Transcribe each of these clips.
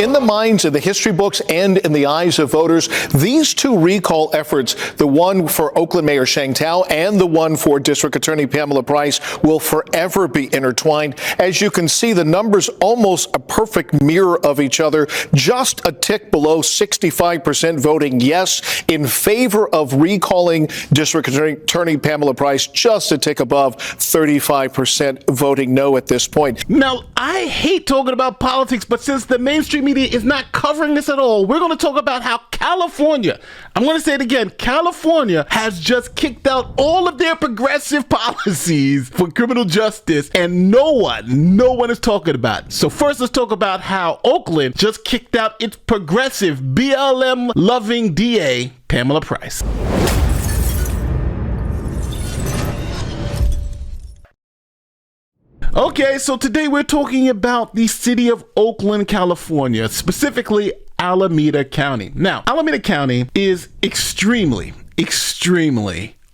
In the minds, in the history books, and in the eyes of voters, these two recall efforts, the one for Oakland Mayor Sheng Tao and the one for District Attorney Pamela Price, will forever be intertwined. As you can see, the numbers almost a perfect mirror of each other, just a tick below 65% voting yes in favor of recalling District Attorney Pamela Price, just a tick above 35% voting no at this point. Now, I hate talking about politics, but since the mainstream media is not covering this at all, we're going to talk about how California, I'm going to say it again, California has just kicked out all of their progressive policies for criminal justice, and no one is talking about it. So first, let's talk about how Oakland just kicked out its progressive BLM-loving DA, Pamela Price. Okay, so today we're talking about the city of Oakland, California, specifically Alameda County. Now, Alameda County is extremely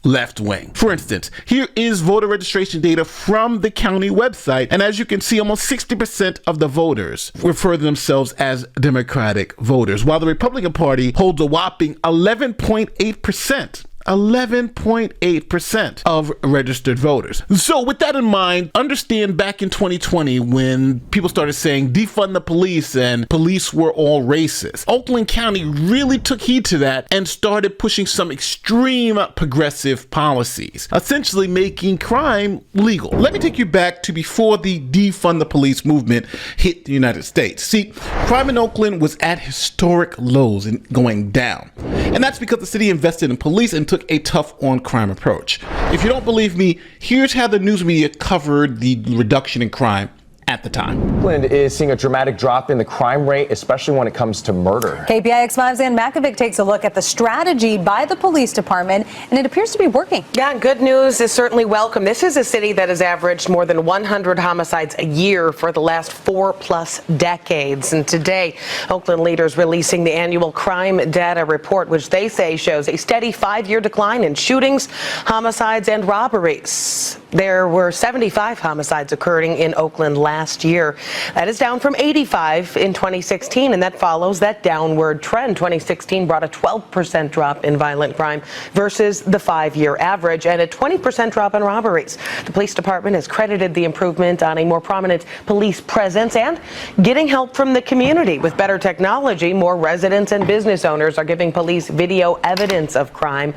left-wing. For instance, here is voter registration data from the county website, and as you can see, almost 60% of the voters refer to themselves as Democratic voters, while the Republican Party holds a whopping 11.8%. 11.8% of registered voters. So with that in mind, understand back in 2020 when people started saying defund the police and police were all racist, Oakland County really took heed to that and started pushing some extreme progressive policies, essentially making crime legal. Let me take you back to before the defund the police movement hit the United States. See, crime in Oakland was at historic lows and going down. And that's because the city invested in police and took a tough on crime approach. If you don't believe me, here's how the news media covered the reduction in crime at the time. Oakland is seeing a dramatic drop in the crime rate, especially when it comes to murder. KPIX5's Ann Makovic takes a look at the strategy by the police department, and it appears to be working. Yeah, good news is certainly welcome. This is a city that has averaged more than 100 homicides a year for the last 4+ decades. And today, Oakland leaders releasing the annual crime data report, which they say shows a steady 5-year decline in shootings, homicides, and robberies. There were 75 homicides occurring in Oakland last year. That is down from 85 in 2016, and that follows that downward trend. 2016 brought a 12% drop in violent crime versus the 5-year average, and a 20% drop in robberies. The police department has credited the improvement on a more prominent police presence and getting help from the community. With better technology, more residents and business owners are giving police video evidence of crime.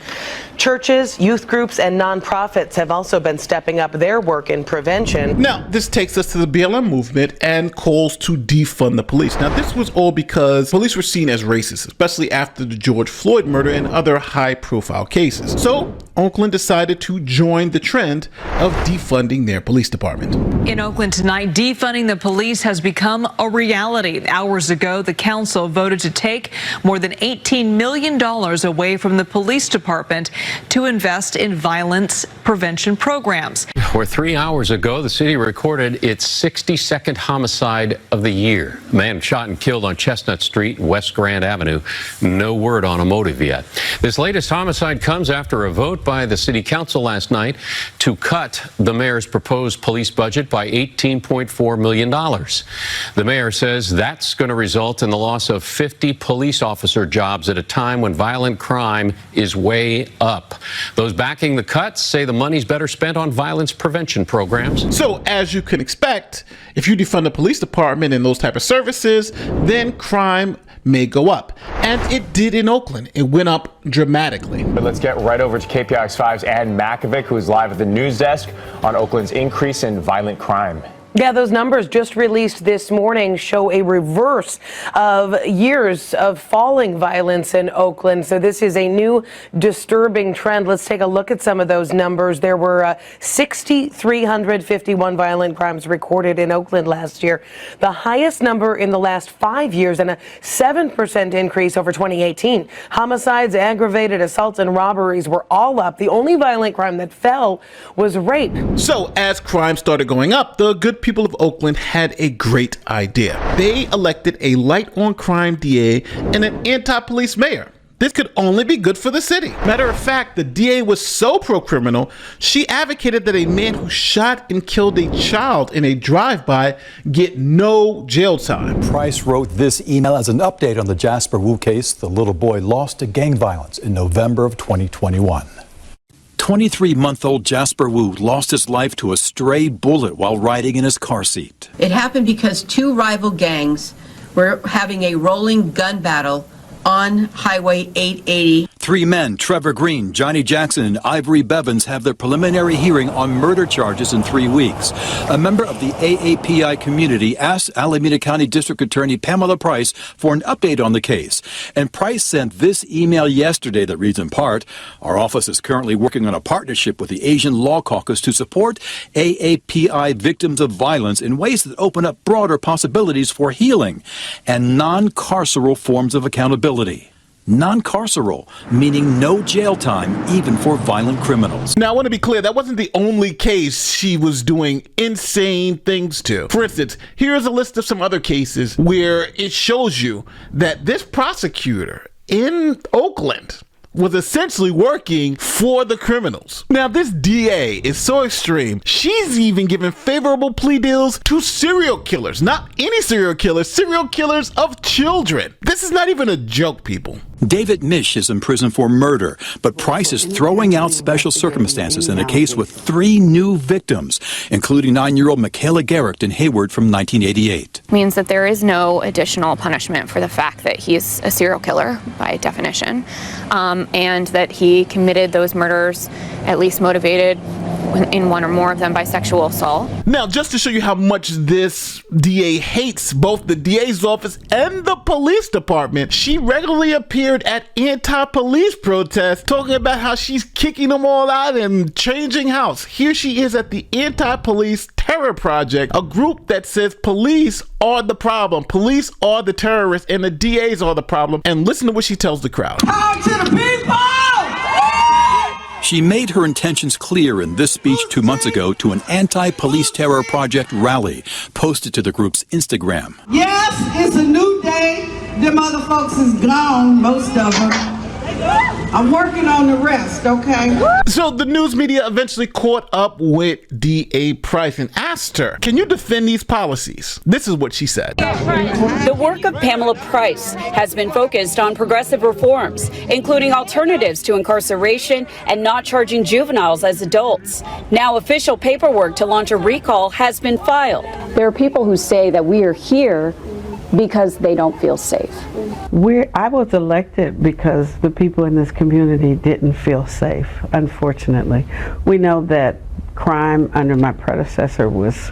Churches, youth groups, and nonprofits have also been stepping up their work in prevention. Now, this takes us to the BLM movement and calls to defund the police. Now, this was all because police were seen as racist, especially after the George Floyd murder and other high-profile cases. So, Oakland decided to join the trend of defunding their police department. In Oakland tonight, defunding the police has become a reality. Hours ago, the council voted to take more than $18 million away from the police department to invest in violence prevention programs. Where 3 hours ago, the city recorded its 62nd homicide of the year. A man shot and killed on Chestnut Street, West Grand Avenue. No word on a motive yet. This latest homicide comes after a vote by the city council last night to cut the mayor's proposed police budget by $18.4 million. The mayor says that's going to result in the loss of 50 police officer jobs at a time when violent crime is way up. Those backing the cuts say the money's better spent on violence prevention programs. So, as you can expect, if you defund the police department and those type of services, then crime may go up. And it did in Oakland. It went up dramatically. But let's get right over to KPIX5's Ann Makovic, who is live at the news desk on Oakland's increase in violent crime. Yeah, those numbers just released this morning show a reverse of years of falling violence in Oakland. So this is a new disturbing trend. Let's take a look at some of those numbers. There were 6,351 violent crimes recorded in Oakland last year, the highest number in the last 5 years, and a 7% increase over 2018. Homicides, aggravated assaults, and robberies were all up. The only violent crime that fell was rape. So as crime started going up, the good people of Oakland had a great idea. They elected a light on crime DA and an anti-police mayor. this could only be good for the city. Matter of fact, the DA was so pro-criminal, she advocated that a man who shot and killed a child in a drive-by get no jail time. Price wrote this email as an update on the Jasper Wu case. The little boy lost to gang violence in November of 2021. 23-month-old Jasper Wu lost his life to a stray bullet while riding in his car seat. It happened because two rival gangs were having a rolling gun battle on Highway 880. Three men, Trevor Green, Johnny Jackson, and Ivory Bevins, have their preliminary hearing on murder charges in 3 weeks. A member of the AAPI community asked Alameda County District Attorney Pamela Price for an update on the case. And Price sent this email yesterday that reads in part, "Our office is currently working on a partnership with the Asian Law Caucus to support AAPI victims of violence in ways that open up broader possibilities for healing and non-carceral forms of accountability." Non-carceral, meaning no jail time, even for violent criminals. Now, I want to be clear, that wasn't the only case she was doing insane things to. For instance, here's a list of some other cases where it shows you that this prosecutor in Oakland was essentially working for the criminals. Now, this DA is so extreme, she's even given favorable plea deals to serial killers. Not any serial killers of children. This is not even a joke, people. David Mish is in prison for murder, but Price is throwing out special circumstances in a case with 3 new victims, including 9-year-old Michaela Garrick in Hayward from 1988. Means that there is no additional punishment for the fact that he's a serial killer by definition, and that he committed those murders, at least motivated in one or more of them by sexual assault. Now, just to show you how much this DA hates both the DA's office and the police department, she regularly appeared at anti-police protests talking about how she's kicking them all out and changing house. Here she is at the Anti-Police Terror Project, a group that says police are the problem, police are the terrorists, and the DAs are the problem. And listen to what she tells the crowd. Power to the people! She made her intentions clear in this speech 2 months ago to an anti-police terror project rally posted to the group's Instagram. Yes, it's a new day. Them other folks is gone, most of them. I'm working on the rest, okay? So the news media eventually caught up with DA Price and asked her, can you defend these policies? This is what she said. The work of Pamela Price has been focused on progressive reforms, including alternatives to incarceration and not charging juveniles as adults. Now official paperwork to launch a recall has been filed. There are people who say that we are here because they don't feel safe. I was elected because the people in this community didn't feel safe, unfortunately. We know that crime under my predecessor was,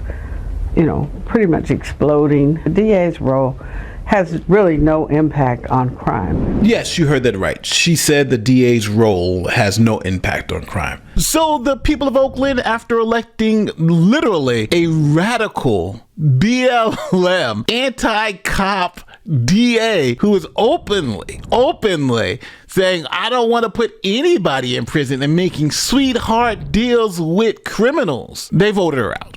pretty much exploding. The DA's role has really no impact on crime. Yes, you heard that right. She said the DA's role has no impact on crime. So the people of Oakland, after electing literally a radical BLM anti-cop DA who is openly saying, I don't want to put anybody in prison and making sweetheart deals with criminals, they voted her out.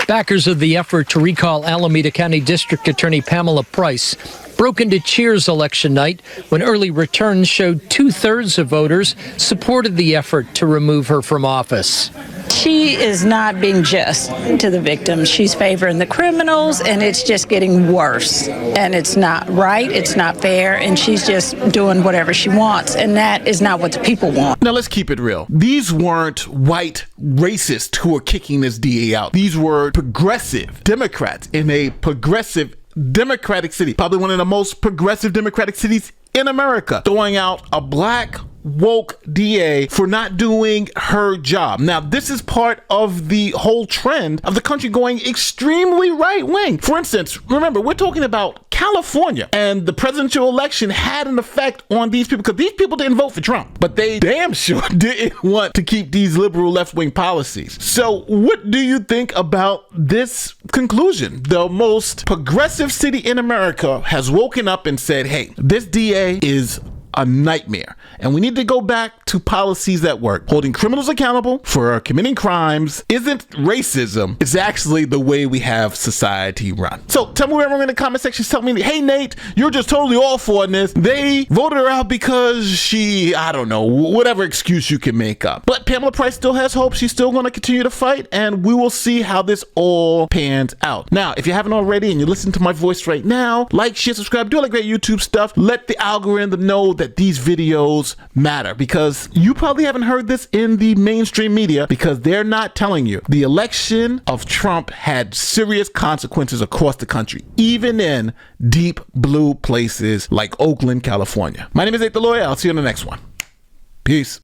Backers of the effort to recall Alameda County District Attorney Pamela Price broke into cheers election night when early returns showed 2/3 of voters supported the effort to remove her from office. She is not being just to the victims. She's favoring the criminals, and it's just getting worse. And it's not right, it's not fair, and she's just doing whatever she wants, and that is not what the people want. Now let's keep it real. These weren't white racists who were kicking this DA out. These were progressive Democrats in a progressive Democratic city, probably one of the most progressive Democratic cities in America, throwing out a black woke DA for not doing her job. Now, this is part of the whole trend of the country going extremely right wing. For instance, remember, we're talking about California, and the presidential election had an effect on these people because these people didn't vote for Trump, but they damn sure didn't want to keep these liberal left wing policies. So what do you think about this conclusion? The most progressive city in America has woken up and said, hey, this DA is a nightmare. And we need to go back to policies that work. Holding criminals accountable for committing crimes isn't racism. It's actually the way we have society run. So tell me wherever in the comment section, tell me, hey Nate, you're just totally all for this. They voted her out because she, I don't know, whatever excuse you can make up. But Pamela Price still has hope. She's still going to continue to fight, and we will see how this all pans out. Now, if you haven't already and you listen to my voice right now, like, share, subscribe, do all that great YouTube stuff. Let the algorithm know that these videos matter, because you probably haven't heard this in the mainstream media because they're not telling you. The election of Trump had serious consequences across the country, even in deep blue places like Oakland, California. My name is Nate the Lawyer. I'll see you on the next one. Peace.